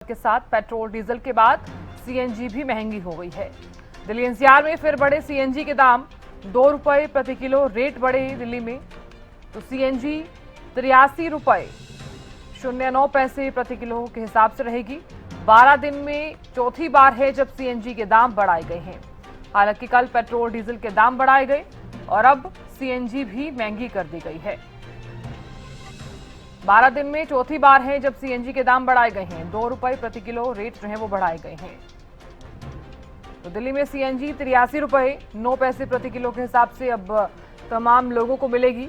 के साथ petrol diesel के बाद सीएनजी भी महंगी हो गई है। दिल्ली एनसीआर में फिर बढ़े सीएनजी के दाम, 2 रुपए प्रति किलो रेट बढ़े दिल्ली में। तो सीएनजी 83 रुपए 09 पैसे प्रति किलो के हिसाब से रहेगी। 12 दिन में चौथी बार है जब सीएनजी के दाम बढ़ाए गए हैं। हालांकि कल पेट्रोल डीजल के दाम बढ़ाए गए और अब सीएनजी भी महंगी कर दी गई है। 12 दिन में चौथी बार है जब सीएनजी के दाम बढ़ाए गए हैं। 2 रुपए प्रति किलो रेट जो है वो बढ़ाए गए हैं। तो दिल्ली में सीएनजी 83 रुपए 9 पैसे प्रति किलो के हिसाब से अब तमाम लोगों को मिलेगी।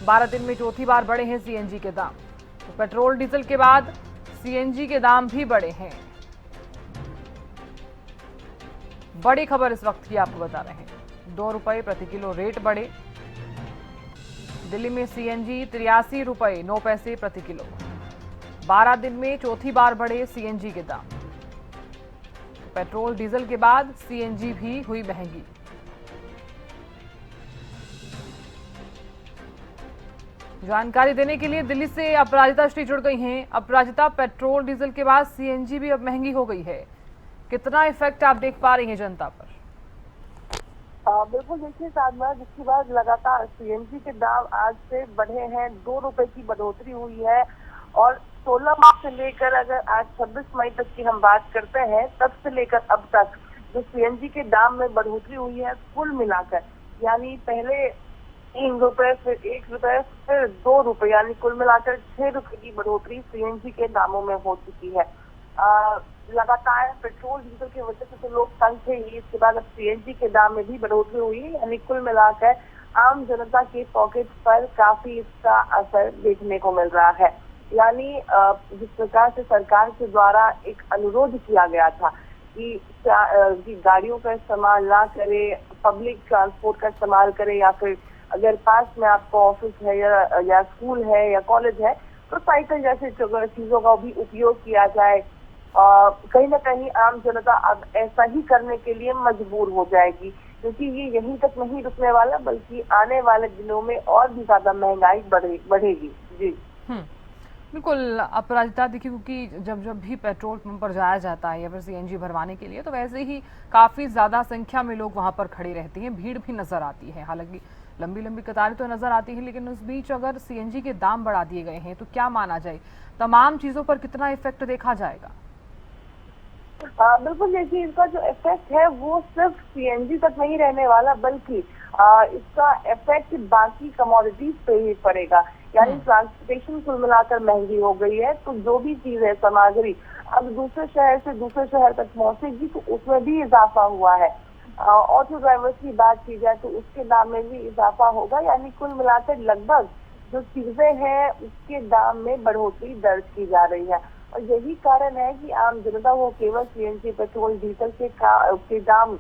12 दिन में चौथी बार बढ़े हैं सीएनजी के दाम। तो पेट्रोल डीजल के बाद सीएनजी के दाम भी बढ़े हैं। बड़ी खबर इस वक्त की आपको बता रहे हैं, 2 रुपए प्रति किलो रेट बढ़े। दिल्ली में सीएनजी 83 रुपए 9 पैसे प्रति किलो। 12 दिन में चौथी बार बढ़े सीएनजी के दाम। पेट्रोल डीजल के बाद सीएनजी भी हुई महंगी। जानकारी देने के लिए दिल्ली से अपराजिता श्री जुड़ गई हैं। अपराजिता, पेट्रोल डीजल के बाद सीएनजी भी अब महंगी हो गई है, कितना इफेक्ट आप देख पा रही हैं जनता पर? बिल्कुल, देखिए साधना, जिसके बाद लगातार सीएनजी के दाम आज से बढ़े हैं। 2 रुपए की बढ़ोतरी हुई है और 16 मार्च से लेकर अगर आज 26 मई तक की हम बात करते हैं, तब से लेकर अब तक जो सीएनजी के दाम में बढ़ोतरी हुई है, कुल मिलाकर यानी पहले 3 रुपए, फिर 1 रुपए, फिर 2 रुपए, यानी कुल मिलाकर 6 रुपए की बढ़ोतरी सीएनजी के दामों में हो चुकी है। लगातार पेट्रोल डीजल की वजह से तो लोग तंग थे ही, इसके बाद अब सीएनजी के दाम में भी बढ़ोतरी हुई है। यानी कुल मिलाकर आम जनता के पॉकेट पर काफी इसका असर देखने को मिल रहा है। यानी जिस प्रकार से सरकार के द्वारा एक अनुरोध किया गया था कि गाड़ियों का इस्तेमाल ना करे, पब्लिक ट्रांसपोर्ट का इस्तेमाल करे, या फिर अगर पास में आपको ऑफिस है या स्कूल है या कॉलेज है तो साइकिल जैसे चीजों का भी उपयोग किया जाए। कहीं ना कहीं आम जनता अब ऐसा ही करने के लिए मजबूर हो जाएगी, क्योंकि ये यहीं तक नहीं रुकने वाला, बल्कि आने वाले दिनों में और भी ज्यादा महंगाई बढ़ेगी। जी बिल्कुल अपराजिता, देखिए क्योंकि जब जब भी पेट्रोल पंप पर जाया जाता है या फिर सीएनजी भरवाने के लिए, तो वैसे ही काफी ज्यादा संख्या में लोग वहां पर खड़े रहते हैं, भीड़ भी नजर आती है। हालांकि लंबी लंबी कतारें तो नजर आती है, लेकिन उस बीच अगर सीएनजी के दाम बढ़ा दिए गए हैं तो क्या माना जाए, तमाम चीजों पर कितना इफेक्ट देखा जाएगा? बिल्कुल, देखिए इसका जो इफेक्ट है वो सिर्फ सीएनजी तक नहीं रहने वाला, बल्कि इसका इफेक्ट बाकी कमोडिटीज पे ही पड़ेगा। यानी ट्रांसपोर्टेशन कुल मिलाकर महंगी हो गई है, तो जो भी चीज है, सामग्री अब दूसरे शहर से दूसरे शहर तक पहुंचेगी तो उसमें भी इजाफा हुआ है। ऑटो ड्राइवर्स की बात की जाए तो उसके दाम में भी इजाफा होगा। यानी कुल मिलाकर लगभग जो चीजें हैं उसके दाम में बढ़ोतरी दर्ज की जा रही है। और यही कारण है कि आम जनता को केवल सीएनजी पेट्रोल डीजल के दाम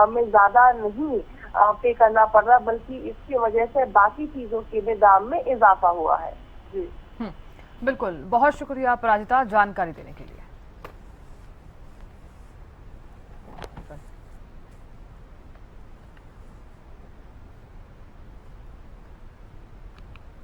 में ज्यादा नहीं पे करना पड़ रहा, बल्कि इसकी वजह से बाकी चीजों के भी दाम में इजाफा हुआ है। जी बिल्कुल, बहुत शुक्रिया अपराजिता जानकारी देने के लिए।